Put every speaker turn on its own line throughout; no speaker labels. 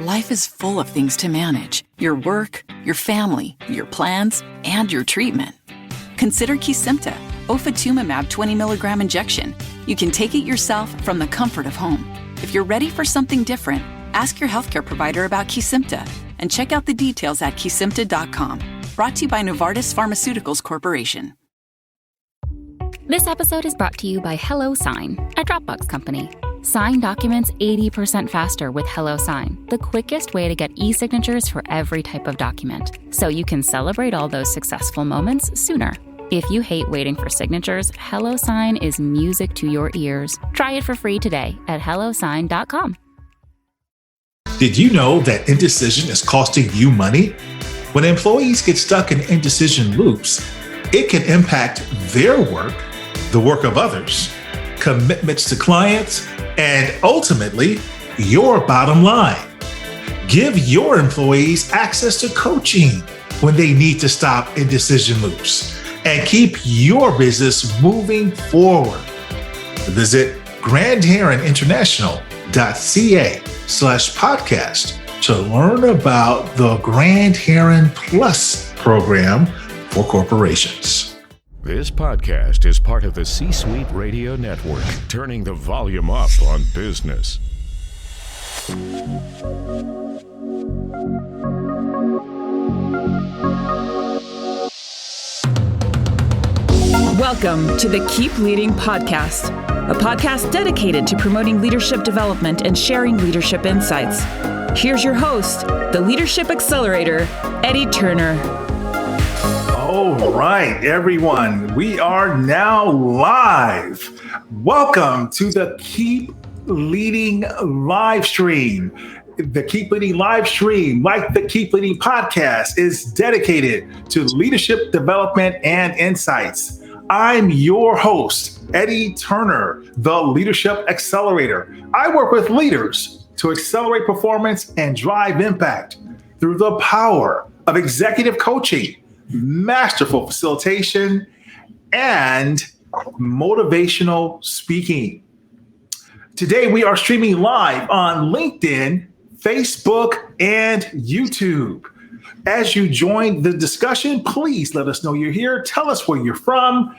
life is full of things to manage. Your work, your family, your plans, and your treatment. Consider Kesimpta, ofatumumab 20 milligram injection. You can take it yourself from the comfort of home. If you're ready for something different, ask your healthcare provider about Kesimpta and check out the details at kesimpta.com. Brought to you by Novartis Pharmaceuticals Corporation.
This episode is brought to you by HelloSign, a Dropbox company. Sign documents 80% faster with HelloSign, the quickest way to get e-signatures for every type of document, so you can celebrate all those successful moments sooner. If you hate waiting for signatures, HelloSign is music to your ears. Try it for free today at HelloSign.com.
Did you know that indecision is costing you money? When employees get stuck in indecision loops, it can impact their work, the work of others, commitments to clients, and ultimately, your bottom line. Give your employees access to coaching when they need to stop indecision loops and keep your business moving forward. Visit grandheroninternational.ca/podcast to learn about the Grand Heron Plus program for corporations.
This podcast is part of the C-Suite Radio Network, turning the volume up on business.
Welcome to the Keep Leading Podcast, a podcast dedicated to promoting leadership development and sharing leadership insights. Here's your host, the Leadership Accelerator, Eddie Turner.
All right, everyone, we are now live. Welcome to the Keep Leading live stream. The Keep Leading live stream, like the Keep Leading podcast, is dedicated to leadership development and insights. I'm your host, Eddie Turner, the Leadership Accelerator. I work with leaders to accelerate performance and drive impact through the power of executive coaching, masterful facilitation, and motivational speaking. Today, we are streaming live on LinkedIn, Facebook, and YouTube. As you join the discussion, please let us know you're here. Tell us where you're from.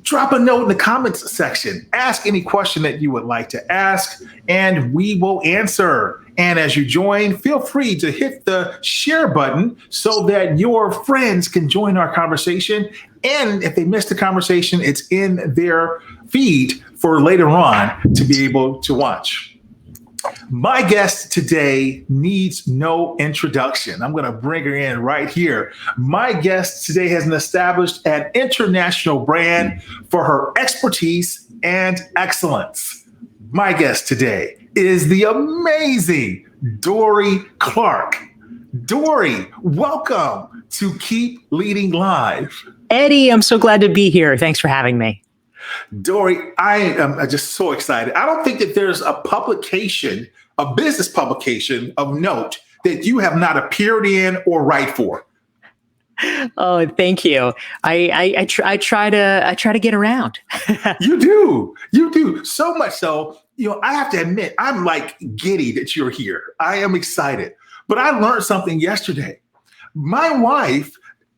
Drop a note in the comments section. Ask any question that you would like to ask, and we will answer. And as you join, feel free to hit the share button so that your friends can join our conversation. And if they missed the conversation, it's in their feed for later on to be able to watch. My guest today needs no introduction. I'm going to bring her in right here. My guest today has established an international brand for her expertise and excellence. My guest today is the amazing Dorie Clark. Dorie, welcome to Keep Leading Live.
Eddie, I'm so glad to be here. Thanks for having me.
Dorie, I am just so excited. I don't think that there's a publication, a business publication of note that you have not appeared in or write for.
Oh, thank you. I try to get around.
You do so much so. I have to admit, I'm like giddy that you're here. I am excited, but I learned something yesterday. My wife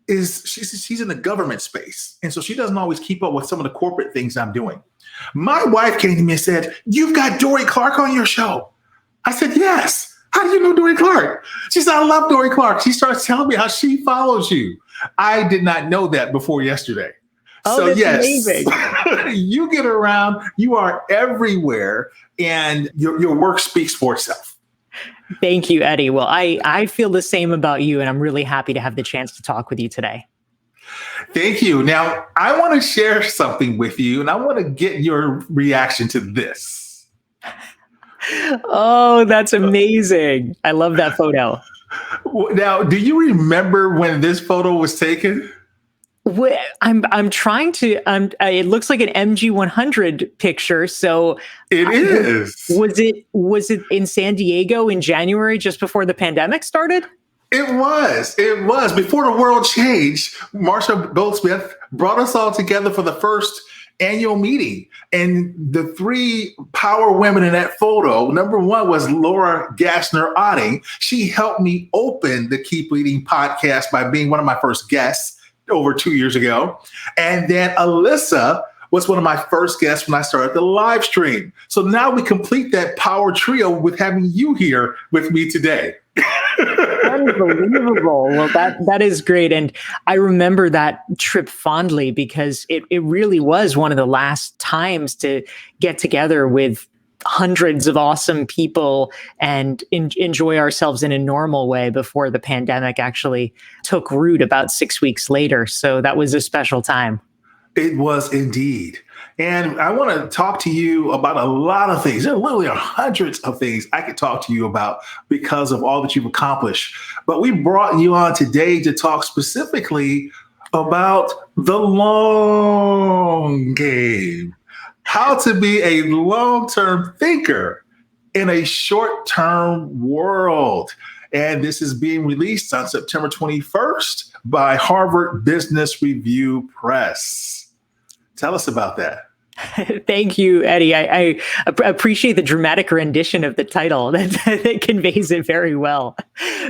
she's in the government space. And so she doesn't always keep up with some of the corporate things I'm doing. My wife came to me and said, "You've got Dorie Clark on your show." I said, "Yes." "How do you know Dorie Clark?" She said, "I love Dorie Clark." She starts telling me how she follows you. I did not know that before yesterday.
Oh,
so
that's
yes,
amazing.
You get around, you are everywhere, and your work speaks for itself.
Thank you, Eddie. Well, I feel the same about you, and I'm really happy to have the chance to talk with you today.
Thank you. Now, I want to share something with you, and I want to get your reaction to this.
Oh, that's amazing. I love that photo.
Now, do you remember when this photo was taken?
I'm trying to. It looks like an MG100 picture. So
it is.
Was it in San Diego in January, just before the pandemic started?
It was. Before the world changed, Marshall Goldsmith brought us all together for the first annual meeting. And the three power women in that photo, number one was Laura Gassner-Otting. She helped me open the Keep Leading podcast by being one of my first guests over 2 years ago. And then Alyssa was one of my first guests when I started the live stream. So now we complete that power trio with having you here with me today.
Unbelievable. Well, that is great. And I remember that trip fondly because it really was one of the last times to get together with hundreds of awesome people and enjoy ourselves in a normal way before the pandemic actually took root about 6 weeks later. So that was a special time.
It was indeed. And I want to talk to you about a lot of things. There literally are hundreds of things I could talk to you about because of all that you've accomplished. But we brought you on today to talk specifically about the long game, how to be a long-term thinker in a short-term world. And this is being released on September 21st by Harvard Business Review Press. Tell us about that.
Thank you, Eddie. I appreciate the dramatic rendition of the title that conveys it very well.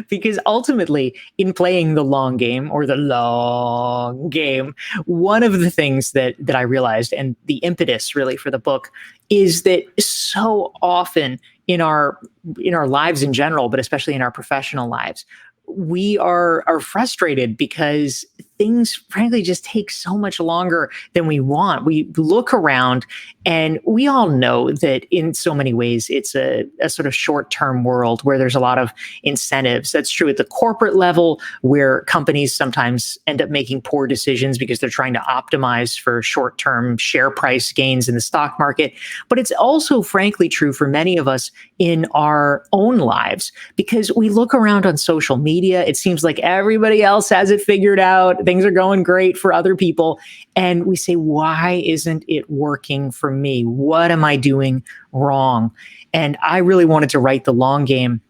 Because ultimately, in playing the long game or the long game, one of the things that I realized, and the impetus really for the book, is that so often in our lives in general, but especially in our professional lives, we are frustrated because things frankly just take so much longer than we want. We look around and we all know that in so many ways, it's a sort of short-term world where there's a lot of incentives. That's true at the corporate level, where companies sometimes end up making poor decisions because they're trying to optimize for short-term share price gains in the stock market. But it's also frankly true for many of us in our own lives, because we look around on social media. It seems like everybody else has it figured out. Things are going great for other people. And we say, why isn't it working for me? What am I doing wrong? And I really wanted to write The Long Game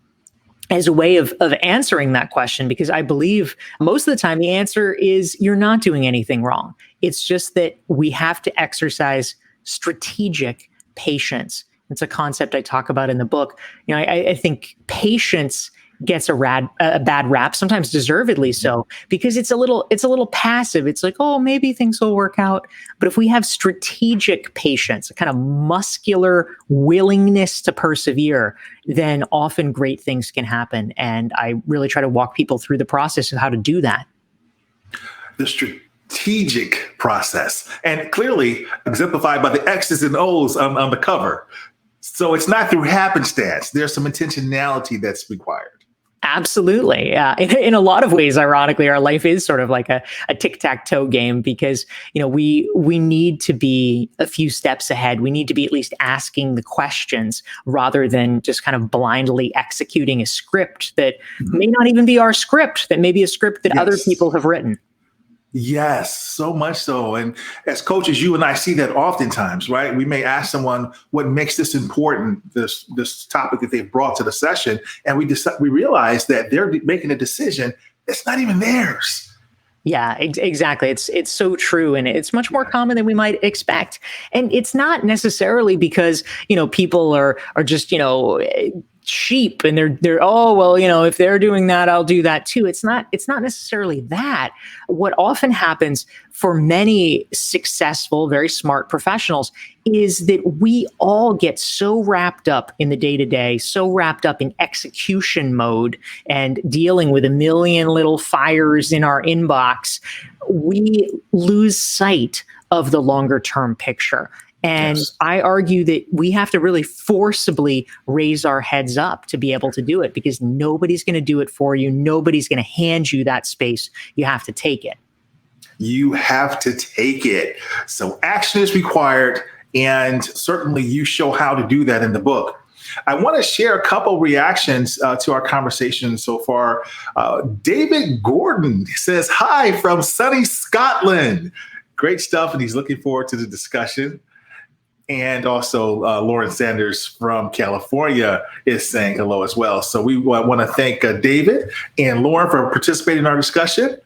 as a way of answering that question, because I believe most of the time the answer is you're not doing anything wrong. It's just that we have to exercise strategic patience. It's a concept I talk about in the book. You know, I think patience gets a bad rap, sometimes deservedly so, because it's a little passive. It's like, oh, maybe things will work out. But if we have strategic patience, a kind of muscular willingness to persevere, then often great things can happen. And I really try to walk people through the process of how to do that.
The strategic process, and clearly exemplified by the X's and O's on the cover. So it's not through happenstance. There's some intentionality that's required.
Absolutely. In a lot of ways, ironically, our life is sort of like a tic-tac-toe game, because, you know, we need to be a few steps ahead. We need to be at least asking the questions rather than just kind of blindly executing a script that may not even be our script, that may be a script that other people have written.
Yes, so much so. And as coaches, you and I see that oftentimes, right? We may ask someone what makes this important, this topic that they've brought to the session, and we realize that they're making a decision that's not even theirs.
Yeah, exactly. It's so true. And it's much more common than we might expect. And it's not necessarily because, you know, people are just, you know, sheep and they're oh, well, you know, if they're doing that, I'll do that too. It's not necessarily that. What often happens for many successful, very smart professionals is that we all get so wrapped up in the day-to-day, so wrapped up in execution mode and dealing with a million little fires in our inbox, we lose sight of the longer term picture. And yes, I argue that we have to really forcibly raise our heads up to be able to do it, because nobody's going to do it for you. Nobody's going to hand you that space. You have to take it.
You have to take it. So action is required. And certainly you show how to do that in the book. I want to share a couple reactions to our conversation so far. David Gordon says, hi from sunny Scotland. Great stuff. And he's looking forward to the discussion. And also Lauren Sanders from California is saying hello as well. So we want to thank David and Lauren for participating in our discussion.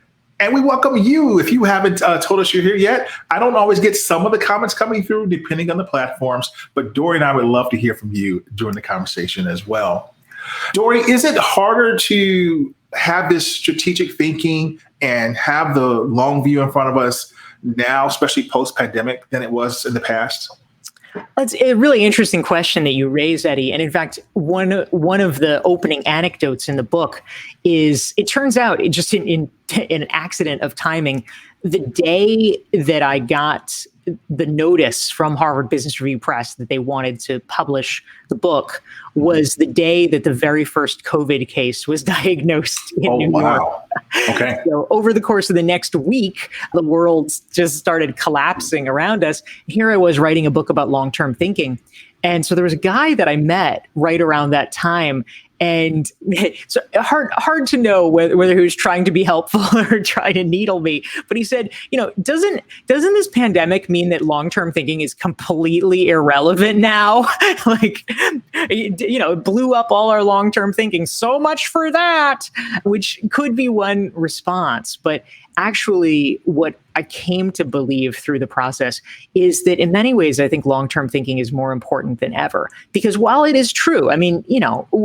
And we welcome you. If you haven't told us you're here yet, I don't always get some of the comments coming through depending on the platforms, but Dorie and I would love to hear from you during the conversation as well. Dorie, is it harder to have this strategic thinking and have the long view in front of us now, especially post-pandemic, than it was in the past?
That's a really interesting question that you raised, Eddie. And in fact, one of the opening anecdotes in the book is, it turns out, just in an accident of timing, the day that I got the notice from Harvard Business Review Press that they wanted to publish the book was the day that the very first COVID case was diagnosed in New York.
Okay.
So over the course of the next week, the world just started collapsing around us. Here I was writing a book about long-term thinking. And so there was a guy that I met right around that time. And so hard to know whether he was trying to be helpful or trying to needle me. But he said, doesn't this pandemic mean that long-term thinking is completely irrelevant now? It blew up all our long-term thinking. So much for that, which could be one response. But actually, what I came to believe through the process is that in many ways, I think long-term thinking is more important than ever. Because while it is true,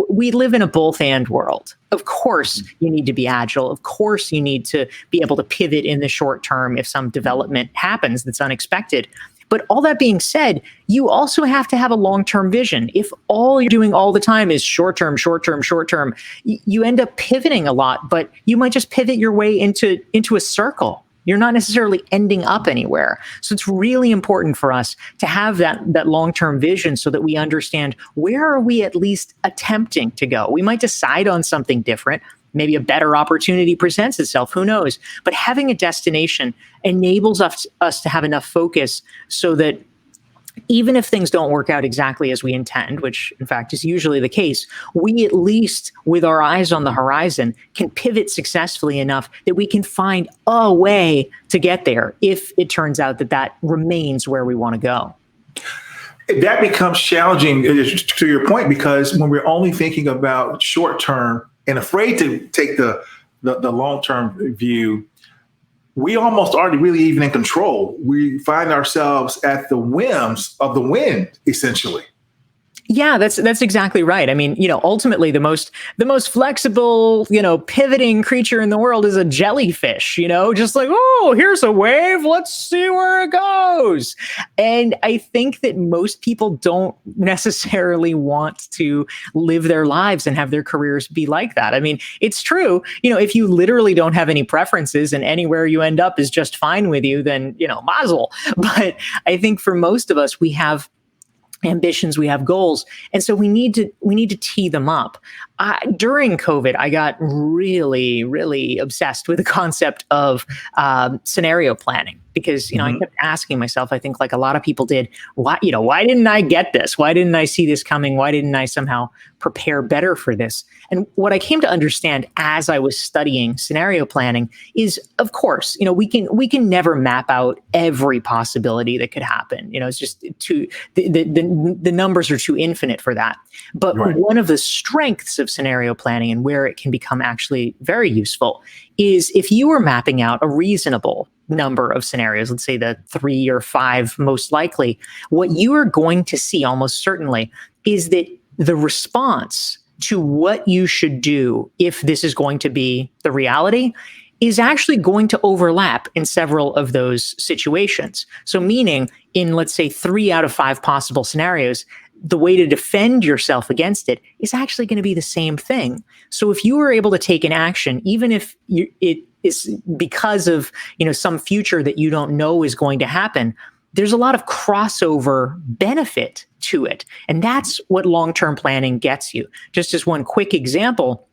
we live in a both and world. Of course, you need to be agile. Of course, you need to be able to pivot in the short term if some development happens that's unexpected. But all that being said, you also have to have a long-term vision. If all you're doing all the time is short-term, you end up pivoting a lot, but you might just pivot your way into a circle. You're not necessarily ending up anywhere. So it's really important for us to have that long-term vision so that we understand, where are we at least attempting to go? We might decide on something different. Maybe a better opportunity presents itself, who knows? But having a destination enables us to have enough focus so that even if things don't work out exactly as we intend, which in fact is usually the case, we at least, with our eyes on the horizon, can pivot successfully enough that we can find a way to get there if it turns out that remains where we want to go.
That becomes challenging, to your point, because when we're only thinking about short term and afraid to take the long-term view, we almost aren't really even in control. We find ourselves at the whims of the wind, essentially.
Yeah, that's exactly right. I mean, ultimately the most flexible, pivoting creature in the world is a jellyfish, just like, oh, here's a wave. Let's see where it goes. And I think that most people don't necessarily want to live their lives and have their careers be like that. I mean, it's true. If you literally don't have any preferences and anywhere you end up is just fine with you, then, mazel. But I think for most of us, we have ambitions, we have goals, and so we need to tee them up. During COVID, I got really, really obsessed with the concept of scenario planning, because I kept asking myself, I think like a lot of people did, why didn't I get this? Why didn't I see this coming? Why didn't I somehow prepare better for this? And what I came to understand as I was studying scenario planning is, of course, we can never map out every possibility that could happen. It's just the numbers are too infinite for that. But right. One of the strengths of scenario planning, and where it can become actually very useful, is if you are mapping out a reasonable number of scenarios, let's say the 3 or 5 most likely, what you are going to see almost certainly is that the response to what you should do if this is going to be the reality is actually going to overlap in several of those situations. So meaning in, let's say, 3 out of 5 possible scenarios, the way to defend yourself against it is actually going to be the same thing. So if you were able to take an action, even if it is because of some future that you don't know is going to happen, there's a lot of crossover benefit to it. And that's what long-term planning gets you. Just as one quick example,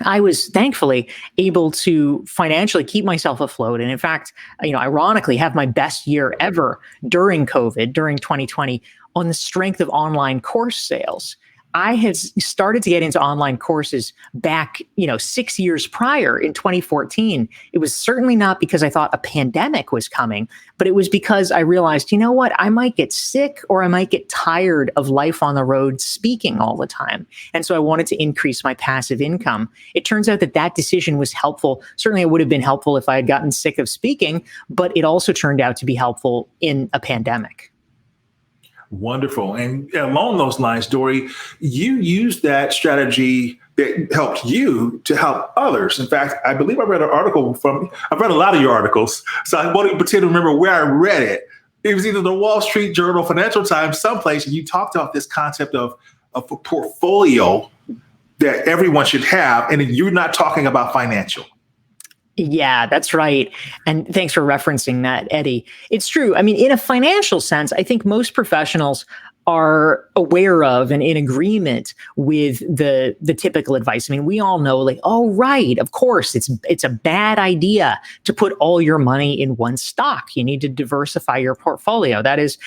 I was thankfully able to financially keep myself afloat. And in fact, ironically, have my best year ever during COVID, during 2020, on the strength of online course sales. I had started to get into online courses back, 6 years prior in 2014. It was certainly not because I thought a pandemic was coming, but it was because I realized, you know what, I might get sick or I might get tired of life on the road speaking all the time. And so I wanted to increase my passive income. It turns out that decision was helpful. Certainly it would have been helpful if I had gotten sick of speaking, but it also turned out to be helpful in a pandemic.
Wonderful. And along those lines, Dorie, you used that strategy that helped you to help others. In fact, I believe I read an article I've read a lot of your articles, so I won't even pretend to remember where I read it. It was either the Wall Street Journal, Financial Times, someplace, and you talked about this concept of a portfolio that everyone should have, and you're not talking about financial.
Yeah, that's right. And thanks for referencing that, Eddie. It's true. I mean, in a financial sense, I think most professionals are aware of and in agreement with the typical advice. I mean, we all know, like, oh, right, of course, it's a bad idea to put all your money in one stock. You need to diversify your portfolio. That is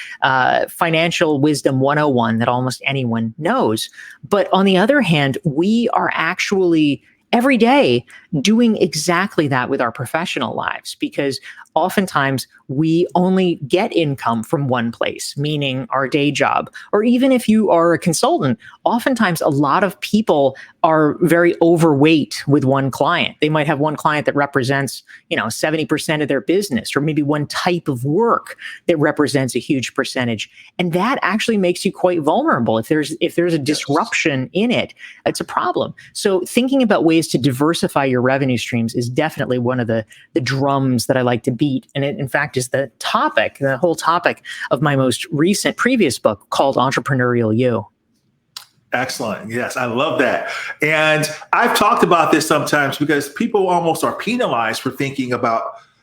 financial wisdom 101 that almost anyone knows. But on the other hand, we are actually every day doing exactly that with our professional lives, because oftentimes we only get income from one place, meaning our day job. Or even if you are a consultant, oftentimes a lot of people are very overweight with one client. They might have one client that represents, 70% of their business, or maybe one type of work that represents a huge percentage. And that actually makes you quite vulnerable. If there's a disruption in it, it's a problem. So thinking about ways to diversify your revenue streams is definitely one of the drums that I like to beat. And it, in fact, is the whole topic of my most recent previous book called Entrepreneurial You.
Excellent. Yes, I love that. And I've talked about this sometimes because people almost are penalized for thinking about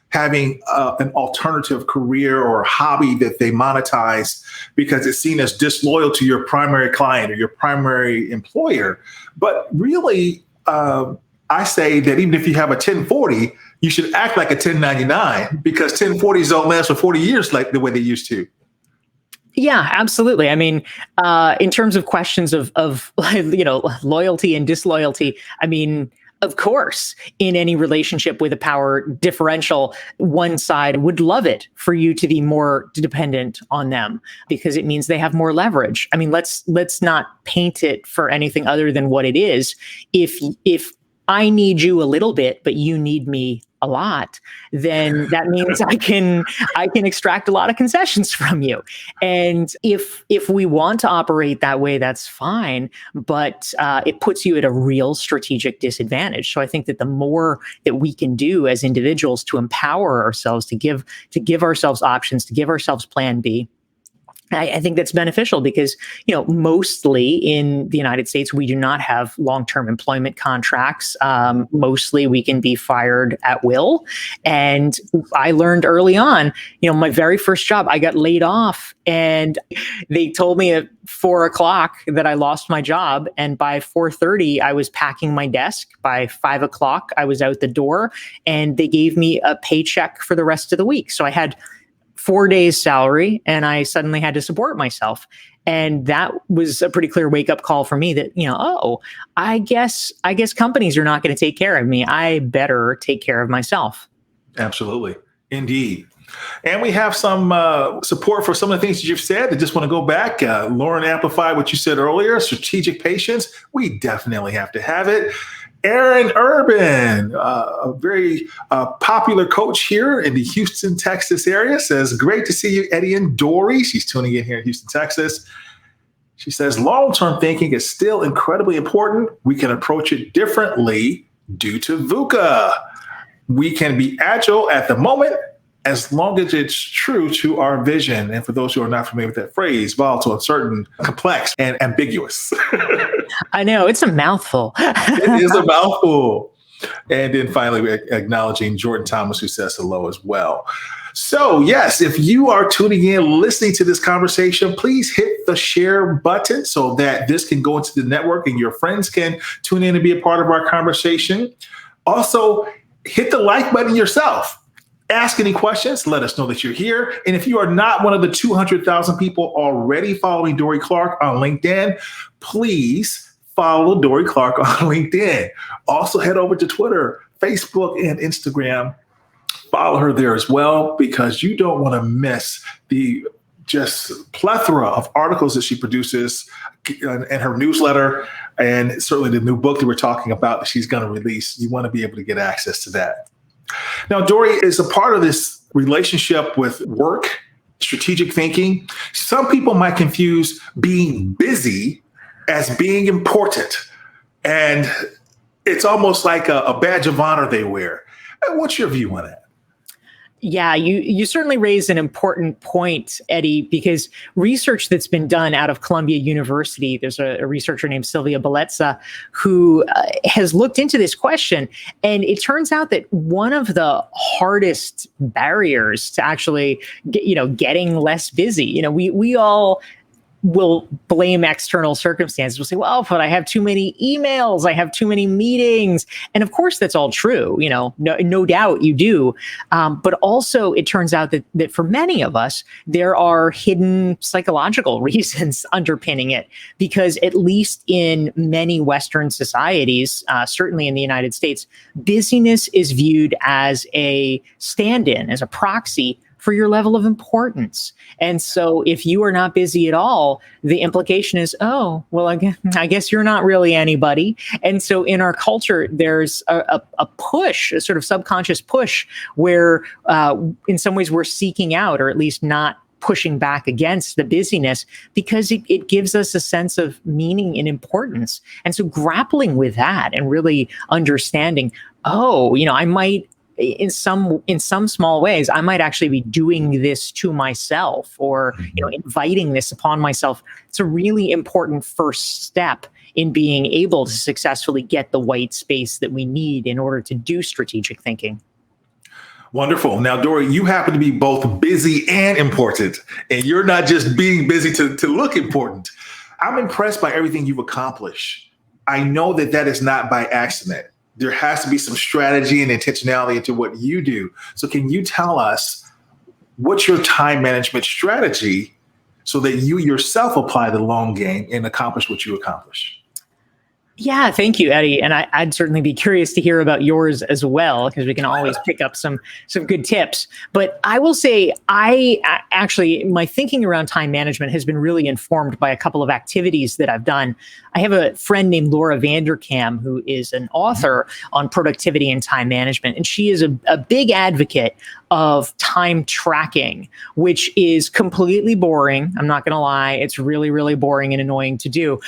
having an alternative career or hobby that they monetize because it's seen as disloyal to your primary client or your primary employer. But really, I say that even if you have a 1040, you should act like a 1099 because 1040s don't last for 40 years like the way they used to.
Yeah, absolutely. I mean, in terms of questions of loyalty and disloyalty, I mean, of course, in any relationship with a power differential, one side would love it for you to be more dependent on them because it means they have more leverage. I mean, let's not paint it for anything other than what it is. If I need you a little bit, but you need me a lot, then that means I can extract a lot of concessions from you. And if we want to operate that way, that's fine, but it puts you at a real strategic disadvantage. So I think that the more that we can do as individuals to empower ourselves, to give ourselves options, to give ourselves plan B, I think that's beneficial because, mostly in the United States, we do not have long-term employment contracts. Mostly we can be fired at will. And I learned early on, my very first job, I got laid off and they told me at 4:00 that I lost my job. And by 4:30, I was packing my desk. By 5:00, I was out the door and they gave me a paycheck for the rest of the week. So I had 4 days salary and I suddenly had to support myself. And that was a pretty clear wake up call for me that, I guess companies are not going to take care of me. I better take care of myself.
Absolutely. Indeed. And we have some support for some of the things that you've said. I just want to go back. Lauren amplified what you said earlier, strategic patience. We definitely have to have it. Aaron Urban, a very popular coach here in the Houston, Texas area, says, great to see you, Eddie and Dorie. She's tuning in here in Houston, Texas. She says, long-term thinking is still incredibly important. We can approach it differently due to VUCA. We can be agile at the moment as long as it's true to our vision. And for those who are not familiar with that phrase, volatile, uncertain, complex, and ambiguous.
I know, it's a mouthful.
It is a mouthful. And then finally, we're acknowledging Jordan Thomas, who says hello as well. So yes, if you are tuning in, listening to this conversation, please hit the share button so that this can go into the network and your friends can tune in and be a part of our conversation. Also, hit the like button yourself. Ask any questions. Let us know that you're here. And if you are not one of the 200,000 people already following Dorie Clark on LinkedIn, please follow Dorie Clark on LinkedIn. Also head over to Twitter, Facebook, and Instagram. Follow her there as well, because you don't want to miss the just plethora of articles that she produces in her newsletter, and certainly the new book that we're talking about that she's going to release. You want to be able to get access to that. Now, Dorie is a part of this relationship with work, strategic thinking. Some people might confuse being busy as being important, and it's almost like a badge of honor they wear. What's your view on that?
Yeah, you certainly raise an important point, Eddie, because research that's been done out of Columbia University, there's a researcher named Sylvia Bellezza who has looked into this question. And it turns out that one of the hardest barriers to actually getting less busy, we all will blame external circumstances. We'll say, well, but I have too many emails, I have too many meetings. And of course, that's all true. No doubt you do. But also, it turns out that for many of us, there are hidden psychological reasons underpinning it. Because at least in many Western societies, certainly in the United States, busyness is viewed as a stand-in, as a proxy for your level of importance. And so if you are not busy at all, the implication is, oh, well, I guess you're not really anybody. And so in our culture, there's a push, a sort of subconscious push where in some ways we're seeking out, or at least not pushing back against the busyness, because it gives us a sense of meaning and importance. And so grappling with that and really understanding, I might, in some small ways, I might actually be doing this to myself, or inviting this upon myself. It's a really important first step in being able to successfully get the white space that we need in order to do strategic thinking.
Wonderful. Now, Dorie, you happen to be both busy and important, and you're not just being busy to look important. I'm impressed by everything you've accomplished. I know that is not by accident. There has to be some strategy and intentionality into what you do. So can you tell us what's your time management strategy so that you yourself apply the long game and accomplish what you accomplish?
Yeah, thank you, Eddie. And I'd certainly be curious to hear about yours as well, because we can always pick up some good tips. But I will say, my thinking around time management has been really informed by a couple of activities that I've done. I have a friend named Laura Vanderkam, who is an author on productivity and time management. And she is a big advocate of time tracking, which is completely boring. I'm not going to lie. It's really, really boring and annoying to do.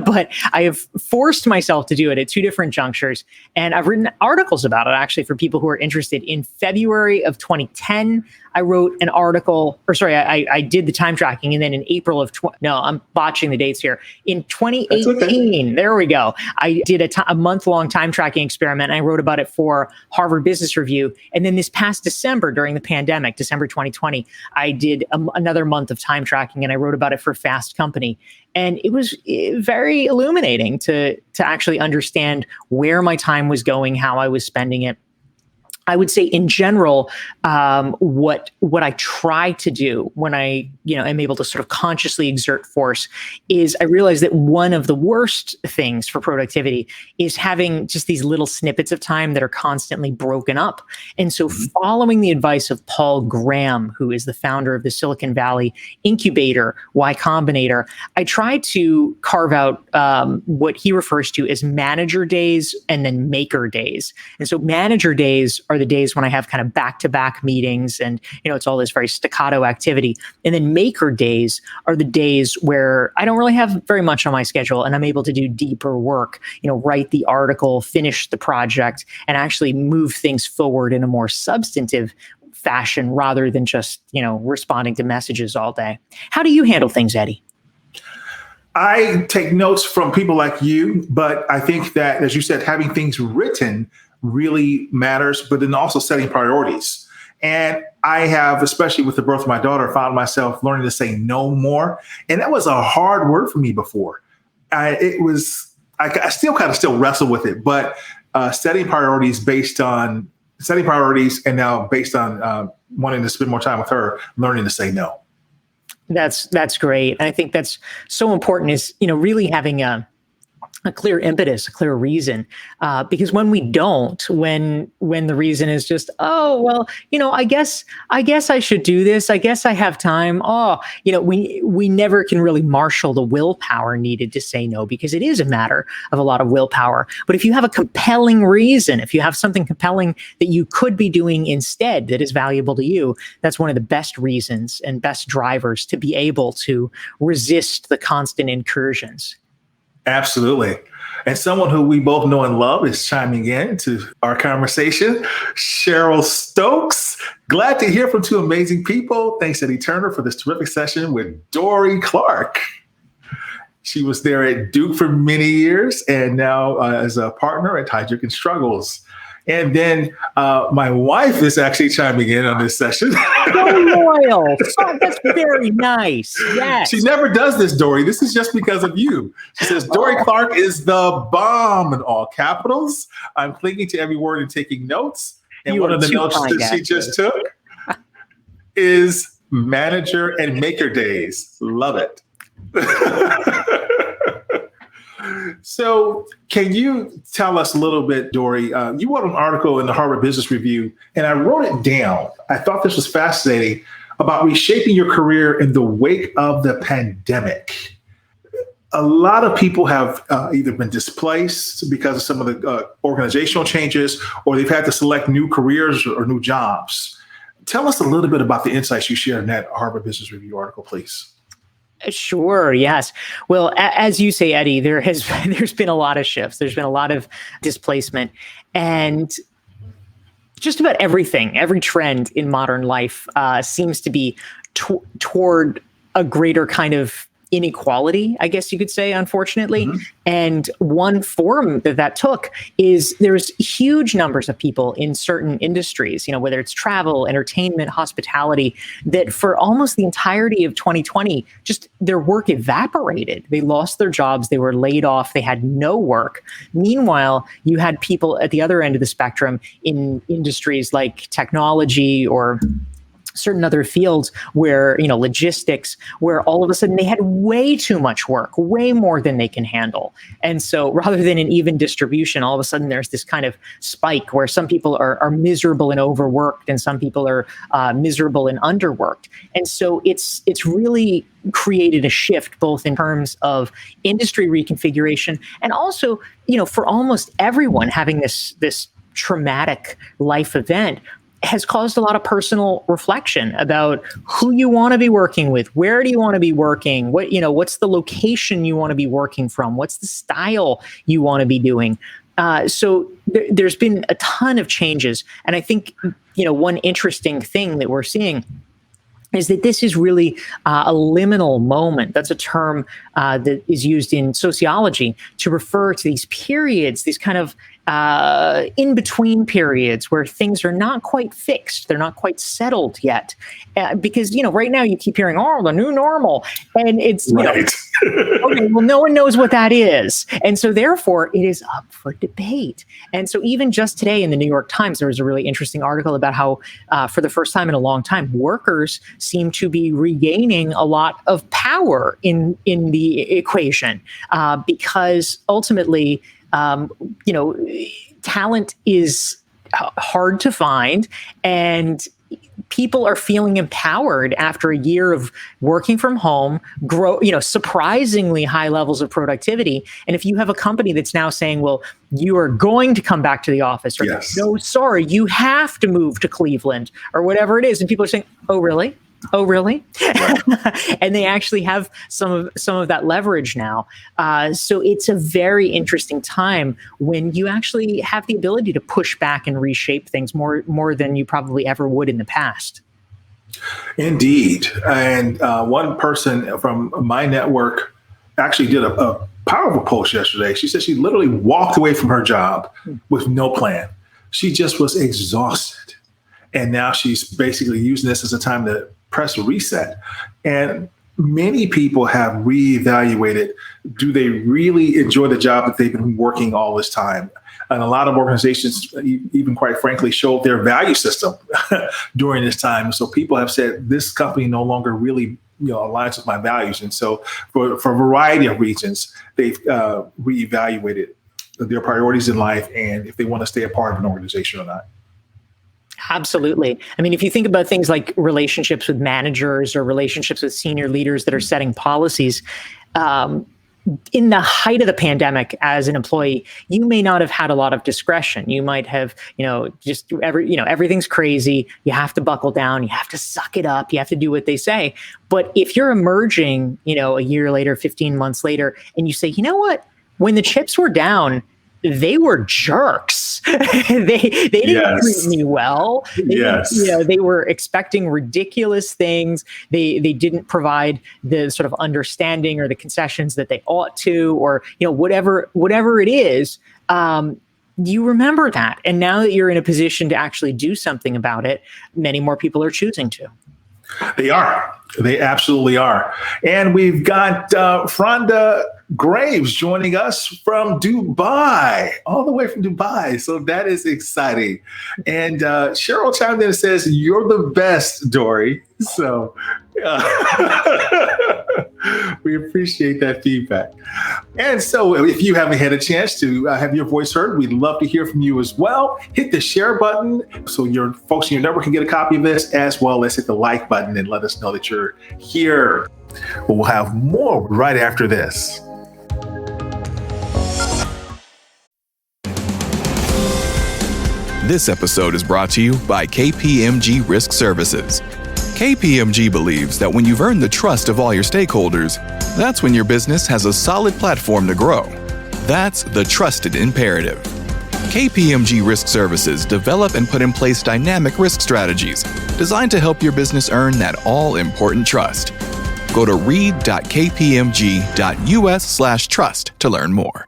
But I have forced myself to do it at two different junctures. And I've written articles about it, actually, for people who are interested. In February of 2010, I wrote an article, I did the time tracking. And then in April of, I'm botching the dates here. In 2018, there we go. I did a month-long time tracking experiment. And I wrote about it for Harvard Business Review. And then this past December, during the pandemic, December 2020, I did another month of time tracking, and I wrote about it for Fast Company. And it was very illuminating to actually understand where my time was going, how I was spending it. I would say in general, what I try to do when I am able to sort of consciously exert force is I realize that one of the worst things for productivity is having just these little snippets of time that are constantly broken up. And so following the advice of Paul Graham, who is the founder of the Silicon Valley incubator, Y Combinator, I try to carve out what he refers to as manager days and then maker days. And so manager days are the days when I have kind of back-to-back meetings and, it's all this very staccato activity. And then maker days are the days where I don't really have very much on my schedule and I'm able to do deeper work, write the article, finish the project, and actually move things forward in a more substantive fashion rather than just, responding to messages all day. How do you handle things, Eddie?
I take notes from people like you, but I think that, as you said, having things written really matters, but then also setting priorities. And I have, especially with the birth of my daughter, found myself learning to say no more. And that was a hard word for me before. I still wrestle with it, but setting priorities based on setting priorities, and now based on wanting to spend more time with her, learning to say no.
That's great. And I think that's so important is, really having a clear impetus, a clear reason, because when we don't, when the reason is just, oh, well, I guess I should do this. I guess I have time. We never can really marshal the willpower needed to say no, because it is a matter of a lot of willpower. But if you have a compelling reason, if you have something compelling that you could be doing instead that is valuable to you, that's one of the best reasons and best drivers to be able to resist the constant incursions.
Absolutely. And someone who we both know and love is chiming in to our conversation, Cheryl Stokes. Glad to hear from two amazing people. Thanks, Eddie Turner, for this terrific session with Dorie Clark. She was there at Duke for many years and now as a partner at Heidrick & Struggles. And then my wife is actually chiming in on this session.
So loyal. That's very nice. Yes.
She never does this, Dorie. This is just because of you. She says, Dorie Clark is the bomb in all capitals. I'm clinging to every word and taking notes. And one of the notes that she just took is manager and maker days. Love it. So can you tell us a little bit, Dorie? You wrote an article in the Harvard Business Review, and I wrote it down. I thought this was fascinating about reshaping your career in the wake of the pandemic. A lot of people have either been displaced because of some of the organizational changes, or they've had to select new careers or new jobs. Tell us a little bit about the insights you shared in that Harvard Business Review article, please.
Sure. Yes. Well, as you say, Eddie, there's been a lot of shifts. There's been a lot of displacement, and just about everything, every trend in modern life seems to be toward a greater kind of inequality, I guess you could say, unfortunately. Mm-hmm. And one form that took is there's huge numbers of people in certain industries, whether it's travel, entertainment, hospitality, that for almost the entirety of 2020, just their work evaporated. They lost their jobs. They were laid off. They had no work. Meanwhile, you had people at the other end of the spectrum in industries like technology or certain other fields where, logistics, where all of a sudden they had way too much work, way more than they can handle. And so rather than an even distribution, all of a sudden there's this kind of spike where some people are miserable and overworked and some people are miserable and underworked. And so it's really created a shift both in terms of industry reconfiguration and also, for almost everyone having this traumatic life event has caused a lot of personal reflection about who you want to be working with, where do you want to be working, what's the location you want to be working from, what's the style you want to be doing. So there's been a ton of changes, and I think one interesting thing that we're seeing is that this is really a liminal moment. That's a term that is used in sociology to refer to these periods, these kind of in-between periods where things are not quite fixed. They're not quite settled yet. Because, right now you keep hearing, the new normal. And it's,
right.
Okay, well, no one knows what that is. And so therefore it is up for debate. And so even just today in the New York Times, there was a really interesting article about how for the first time in a long time, workers seem to be regaining a lot of power in the equation because ultimately, talent is hard to find, and people are feeling empowered after a year of working from home, surprisingly high levels of productivity. And if you have a company that's now saying, well, you are going to come back to the office, or
yes,
no, sorry, you have to move to Cleveland, or whatever it is. And people are saying, oh, really? Oh, really? Right. And they actually have some of that leverage now. So it's a very interesting time when you actually have the ability to push back and reshape things more than you probably ever would in the past.
Indeed. And one person from my network actually did a powerful post yesterday. She said she literally walked away from her job with no plan. She just was exhausted. And now she's basically using this as a time to press reset. And many people have reevaluated, do they really enjoy the job that they've been working all this time? And a lot of organizations, even quite frankly, showed their value system during this time. So people have said, this company no longer really aligns with my values. And so for a variety of reasons, they've reevaluated their priorities in life and if they want to stay a part of an organization or not.
Absolutely. I mean, if you think about things like relationships with managers or relationships with senior leaders that are setting policies, in the height of the pandemic as an employee, you may not have had a lot of discretion. You might have, everything's crazy. You have to buckle down. You have to suck it up. You have to do what they say. But if you're emerging, a year later, 15 months later, and you say, you know what, when the chips were down, they were jerks. they didn't treat me well. They were expecting ridiculous things. They didn't provide the sort of understanding or the concessions that they ought to, or whatever it is. You remember that, and now that you're in a position to actually do something about it, many more people are choosing to.
They are. They absolutely are. And we've got Fronda Graves joining us from Dubai, all the way from Dubai. So that is exciting. And Cheryl chimed in and says, you're the best, Dorie. So we appreciate that feedback. And so if you haven't had a chance to have your voice heard, we'd love to hear from you as well. Hit the share button so your folks in your network can get a copy of this, as well as hit the like button and let us know that you're here. We'll have more right after this.
This episode is brought to you by KPMG Risk Services. KPMG believes that when you've earned the trust of all your stakeholders, that's when your business has a solid platform to grow. That's the trusted imperative. KPMG Risk Services develop and put in place dynamic risk strategies designed to help your business earn that all-important trust. Go to read.kpmg.us/trust to learn more.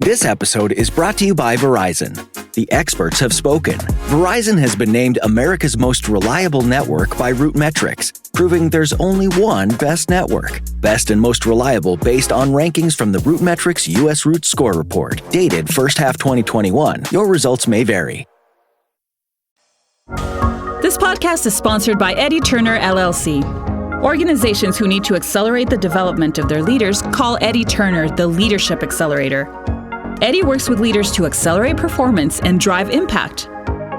This episode is brought to you by Verizon. The experts have spoken. Verizon has been named America's most reliable network by RootMetrics, proving there's only one best network. Best and most reliable based on rankings from the RootMetrics US Root Score Report, dated first half 2021. Your results may vary.
This podcast is sponsored by Eddie Turner, LLC. Organizations who need to accelerate the development of their leaders call Eddie Turner the Leadership Accelerator. Eddie works with leaders to accelerate performance and drive impact.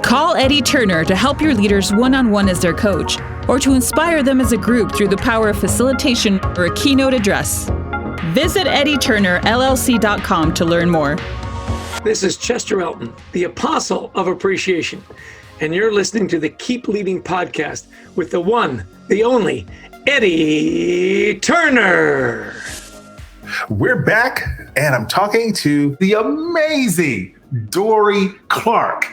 Call Eddie Turner to help your leaders one-on-one as their coach, or to inspire them as a group through the power of facilitation or a keynote address. Visit EddieTurnerLLC.com to learn more.
This is Chester Elton, the apostle of appreciation, and you're listening to the Keep Leading podcast with the one, the only, Eddie Turner.
We're back, and I'm talking to the amazing Dorie Clark.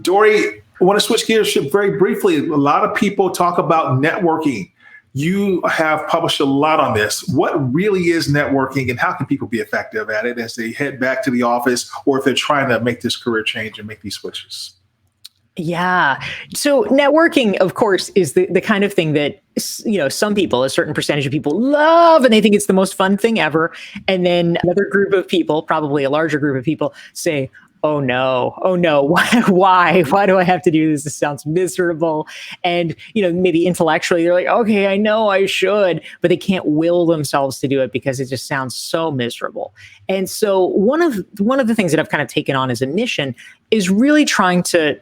Dorie, I want to switch gears very briefly. A lot of people talk about networking. You have published a lot on this. What really is networking, and how can people be effective at it as they head back to the office, or if they're trying to make this career change and make these switches?
Yeah. So networking, of course, is the kind of thing that, some people, a certain percentage of people love, and they think it's the most fun thing ever. And then another group of people, probably a larger group of people, say, oh no, why do I have to do this? This sounds miserable. And, maybe intellectually they're like, okay, I know I should, but they can't will themselves to do it because it just sounds so miserable. And so one of the things that I've kind of taken on as a mission is really trying to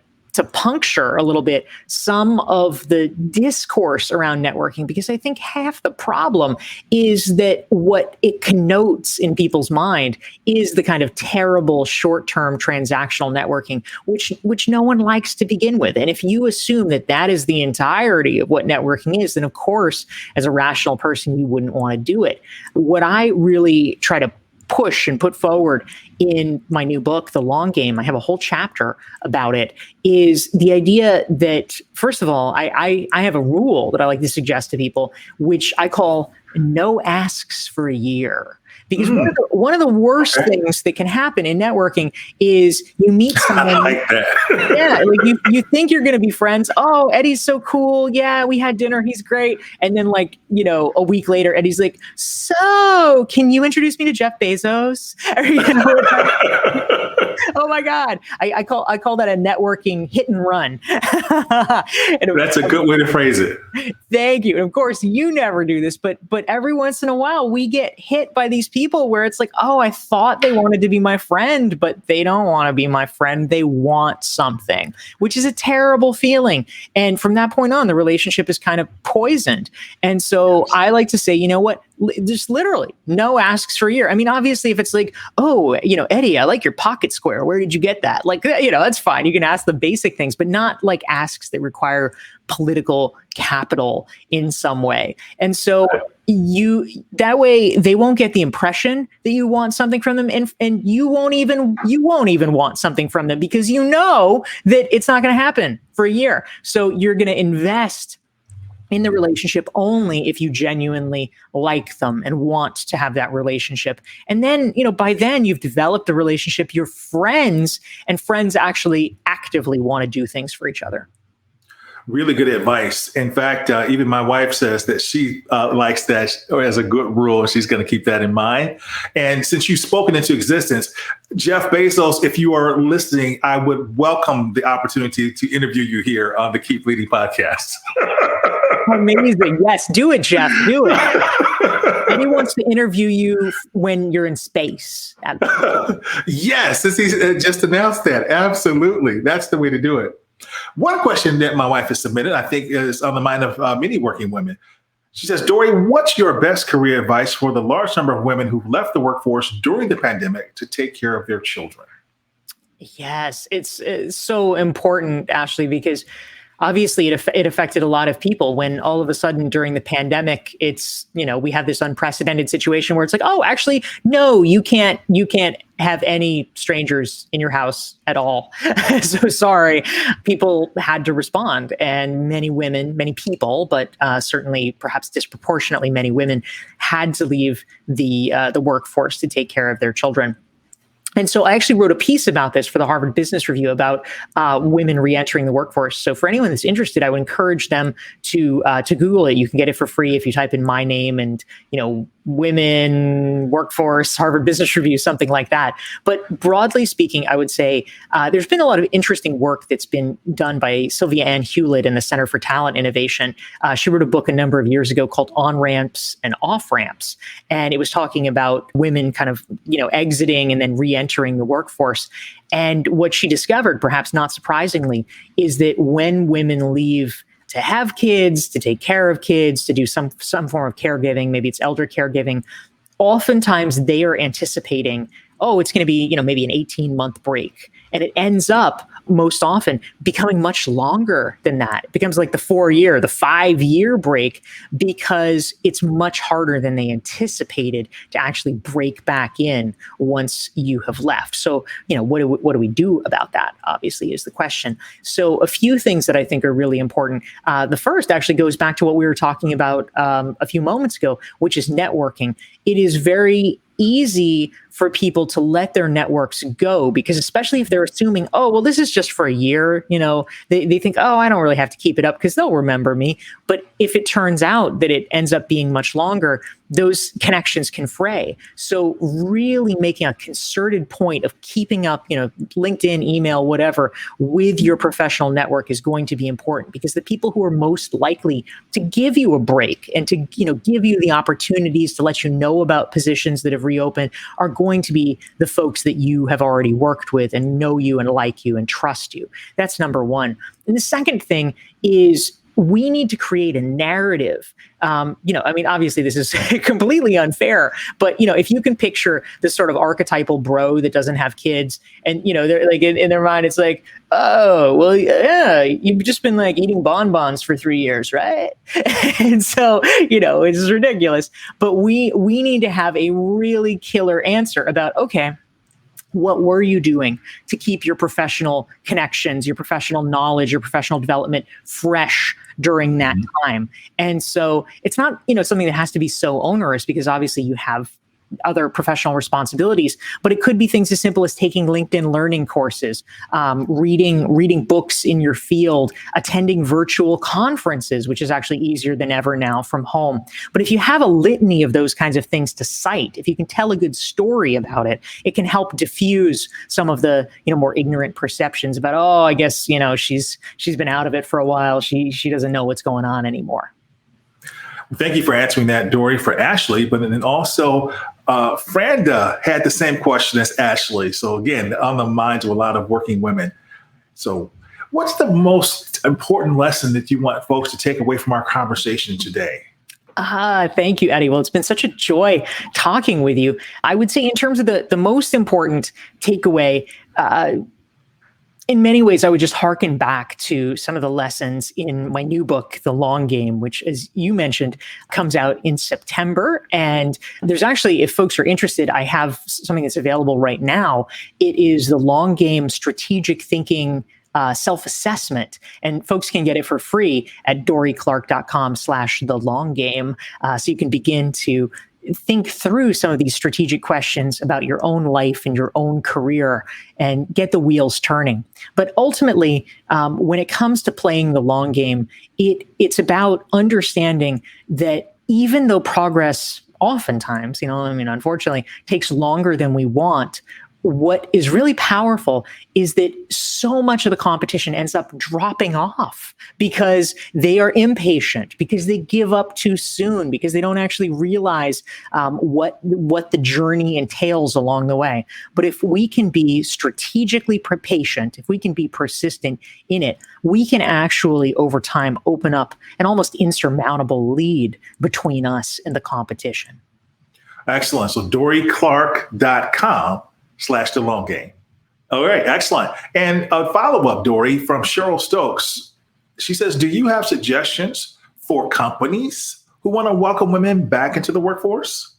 puncture a little bit some of the discourse around networking, because I think half the problem is that what it connotes in people's mind is the kind of terrible short-term transactional networking, which no one likes to begin with. And if you assume that that is the entirety of what networking is, then of course, as a rational person, you wouldn't want to do it. What I really try to push and put forward in my new book, The Long Game, I have a whole chapter about it, is the idea that, first of all, I have a rule that I like to suggest to people, which I call no asks for a year. Because one of the worst things that can happen in networking is you meet someone.
I like that.
Yeah, like you think you're going to be friends. Oh, Eddie's so cool. Yeah, we had dinner. He's great. And then a week later, Eddie's like, so can you introduce me to Jeff Bezos? Oh my God. I call that a networking hit and run.
That's a good way to phrase it.
Thank you. And of course, you never do this, but every once in a while we get hit by these people where it's like, oh, I thought they wanted to be my friend, but they don't want to be my friend. They want something, which is a terrible feeling. And from that point on, the relationship is kind of poisoned. And so I like to say, you know what? Just literally no asks for a year. I mean, obviously, if it's like, oh, Eddie, I like your pocket square. Where did you get that? That's fine. You can ask the basic things, but not like asks that require political capital in some way. And so that way they won't get the impression that you want something from them, and you won't even want something from them because you know that it's not going to happen for a year. So you're going to invest in the relationship only if you genuinely like them and want to have that relationship. And then, by then you've developed the relationship, you're friends, and friends actually actively want to do things for each other.
Really good advice. In fact, even my wife says that she likes that as a good rule. She's going to keep that in mind. And since you've spoken into existence, Jeff Bezos, if you are listening, I would welcome the opportunity to interview you here on the Keep Leading podcast.
Amazing. Yes, do it, Jeff. Do it. He wants to interview you when you're in space.
Yes, since he just announced that. Absolutely. That's the way to do it. One question that my wife has submitted, I think, is on the mind of many working women. She says, Dorie, what's your best career advice for the large number of women who've left the workforce during the pandemic to take care of their children? Yes,
it's so important, Ashley, because obviously it affected a lot of people when all of a sudden during the pandemic, it's, we have this unprecedented situation where it's like, oh, actually, no, you can't have any strangers in your house at all. So sorry, people had to respond, and many people, but certainly perhaps disproportionately many women had to leave the workforce to take care of their children. And so I actually wrote a piece about this for the Harvard Business Review about women reentering the workforce. So for anyone that's interested, I would encourage them to Google it. You can get it for free if you type in my name and, women workforce, Harvard Business Review, something like that. But broadly speaking, I would say there's been a lot of interesting work that's been done by Sylvia Ann Hewlett in the Center for Talent Innovation. She wrote a book a number of years ago called On Ramps and Off Ramps. And it was talking about women kind of, exiting and then re-entering the workforce. And what she discovered, perhaps not surprisingly, is that when women leave to have kids, to take care of kids, to do some form of caregiving, maybe it's elder caregiving, oftentimes they are anticipating, oh, it's going to be, maybe an 18-month break. And it ends up most often becoming much longer than that. It becomes like the 4-year, the 5-year break, because it's much harder than they anticipated to actually break back in once you have left. So, what do we do about that, obviously, is the question. So a few things that I think are really important. The first actually goes back to what we were talking about a few moments ago, which is networking. It is very easy for people to let their networks go, because especially if they're assuming, oh, well, this is just for a year, they think, oh, I don't really have to keep it up because they'll remember me. But if it turns out that it ends up being much longer, those connections can fray. So really making a concerted point of keeping up, LinkedIn, email, whatever, with your professional network is going to be important, because the people who are most likely to give you a break and to, give you the opportunities to let you know about positions that have reopened are going to be the folks that you have already worked with and know you and like you and trust you. That's number one. And the second thing is we need to create a narrative. Obviously this is completely unfair, but if you can picture this sort of archetypal bro that doesn't have kids, and they're like in their mind, it's like, oh, well, yeah, you've just been like eating bonbons for 3 years, right? And so, it's ridiculous. But we need to have a really killer answer about, okay, what were you doing to keep your professional connections, your professional knowledge, your professional development fresh during that time? And so it's not, something that has to be so onerous, because obviously you have other professional responsibilities. But it could be things as simple as taking LinkedIn learning courses, reading books in your field, attending virtual conferences, which is actually easier than ever now from home. But if you have a litany of those kinds of things to cite, if you can tell a good story about it, it can help diffuse some of the more ignorant perceptions about, oh, I guess she's been out of it for a while. She doesn't know what's going on anymore.
Thank you for answering that, Dorie, for Ashley. But then also, Franda had the same question as Ashley. So again, on the minds of a lot of working women. So what's the most important lesson that you want folks to take away from our conversation today?
Thank you, Eddie. Well, it's been such a joy talking with you. I would say in terms of the most important takeaway, in many ways, I would just hearken back to some of the lessons in my new book, The Long Game, which, as you mentioned, comes out in September. And there's actually, if folks are interested, I have something that's available right now. It is The Long Game Strategic Thinking self-assessment, and folks can get it for free at dorieclark.com/thelonggame. So you can begin to think through some of these strategic questions about your own life and your own career and get the wheels turning. But ultimately, when it comes to playing the long game, it's about understanding that even though progress oftentimes, unfortunately, takes longer than we want, what is really powerful is that so much of the competition ends up dropping off because they are impatient, because they give up too soon, because they don't actually realize what the journey entails along the way. But if we can be strategically patient, if we can be persistent in it, we can actually over time open up an almost insurmountable lead between us and the competition.
Excellent. So DorieClark.com/the long game. All right, excellent. And a follow-up, Dorie, from Cheryl Stokes. She says, do you have suggestions for companies who want to welcome women back into the workforce?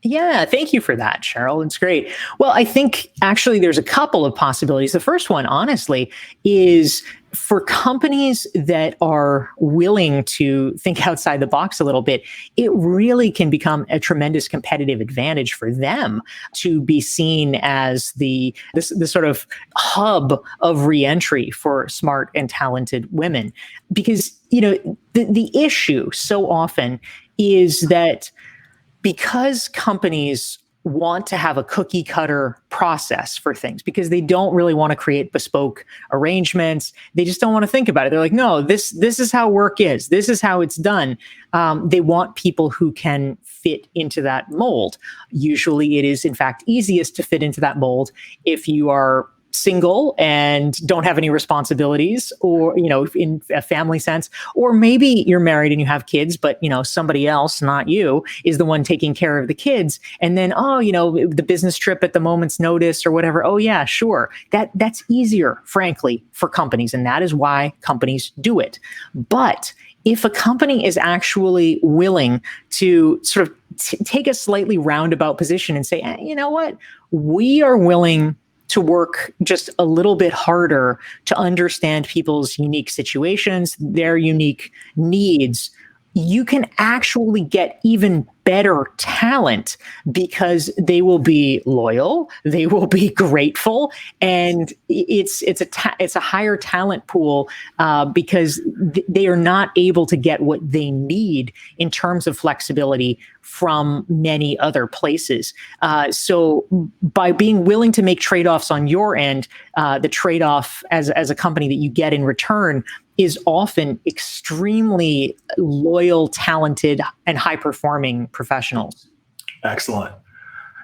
Yeah, thank you for that, Cheryl. It's great. Well, I think actually there's a couple of possibilities. The first one, honestly, is for companies that are willing to think outside the box a little bit, it really can become a tremendous competitive advantage for them to be seen as this sort of hub of reentry for smart and talented women. Because, the issue so often is that because companies want to have a cookie cutter process for things, because they don't really want to create bespoke arrangements. They just don't want to think about it. They're like, no, this is how work is. This is how it's done. They want people who can fit into that mold. Usually it is, in fact, easiest to fit into that mold if you are single and don't have any responsibilities, or, in a family sense, or maybe you're married and you have kids, but, somebody else, not you, is the one taking care of the kids. And then, the business trip at the moment's notice or whatever. Oh yeah, sure. That's easier, frankly, for companies. And that is why companies do it. But if a company is actually willing to sort of take a slightly roundabout position and say, you know what, we are willing to work just a little bit harder to understand people's unique situations, their unique needs, you can actually get even better talent because they will be loyal, they will be grateful, and it's a higher talent pool because they are not able to get what they need in terms of flexibility from many other places. So by being willing to make trade-offs on your end, the trade-off as a company that you get in return is often extremely loyal, talented, and high-performing professionals.
Excellent.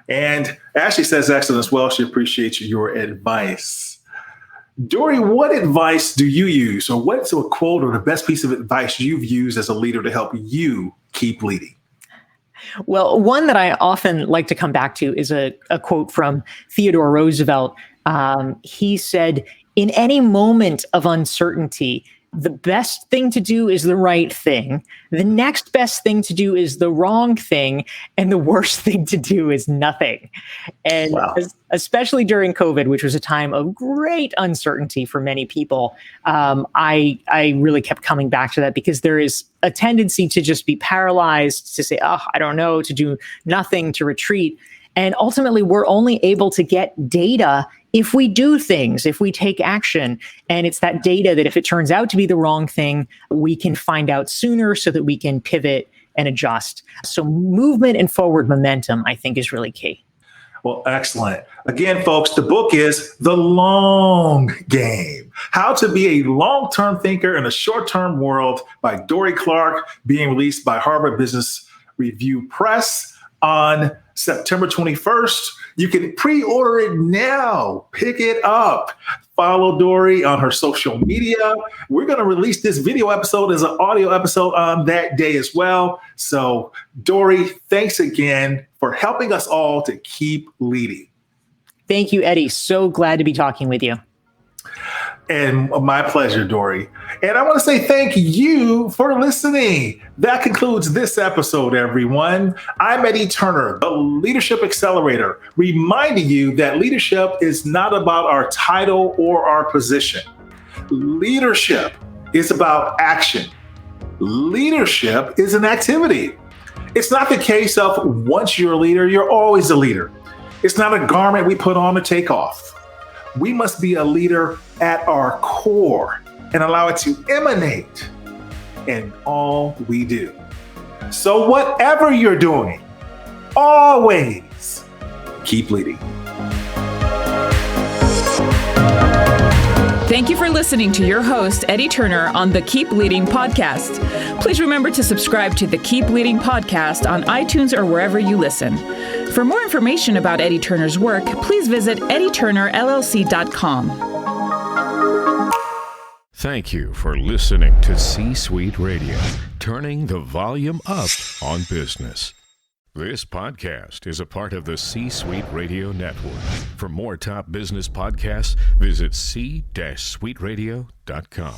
And Ashley says excellent as well. She appreciates your advice. Dorie, what advice do you use, or what's a quote or the best piece of advice you've used as a leader to help you keep leading?
Well, one that I often like to come back to is a quote from Theodore Roosevelt. He said, "In any moment of uncertainty, the best thing to do is the right thing. The next best thing to do is the wrong thing. And the worst thing to do is nothing. And especially during COVID, which was a time of great uncertainty for many people, I really kept coming back to that, because there is a tendency to just be paralyzed, to say, oh, I don't know, to do nothing, to retreat. And ultimately, we're only able to get data if we do things, if we take action. And it's that data that if it turns out to be the wrong thing, we can find out sooner so that we can pivot and adjust. So movement and forward momentum, I think, is really key.
Well, excellent. Again, folks, the book is The Long Game: How to Be a Long-Term Thinker in a Short-Term World by Dorie Clark, being released by Harvard Business Review Press on September 21st. You can pre-order it now. Pick it up. Follow Dorie on her social media. We're going to release this video episode as an audio episode on that day as well. So, Dorie, thanks again for helping us all to keep leading.
Thank you, Eddie. So glad to be talking with you.
And my pleasure, Dorie. And I want to say thank you for listening. That concludes this episode, everyone. I'm Eddie Turner, the Leadership Accelerator, reminding you that leadership is not about our title or our position. Leadership is about action. Leadership is an activity. It's not the case of once you're a leader, you're always a leader. It's not a garment we put on to take off. We must be a leader at our core and allow it to emanate in all we do. So whatever you're doing, always keep leading.
Thank you for listening to your host, Eddie Turner, on the Keep Leading podcast. Please remember to subscribe to the Keep Leading podcast on iTunes or wherever you listen. For more information about Eddie Turner's work, please visit eddieturnerllc.com.
Thank you for listening to C-Suite Radio, turning the volume up on business. This podcast is a part of the C-Suite Radio Network. For more top business podcasts, visit c-suiteradio.com.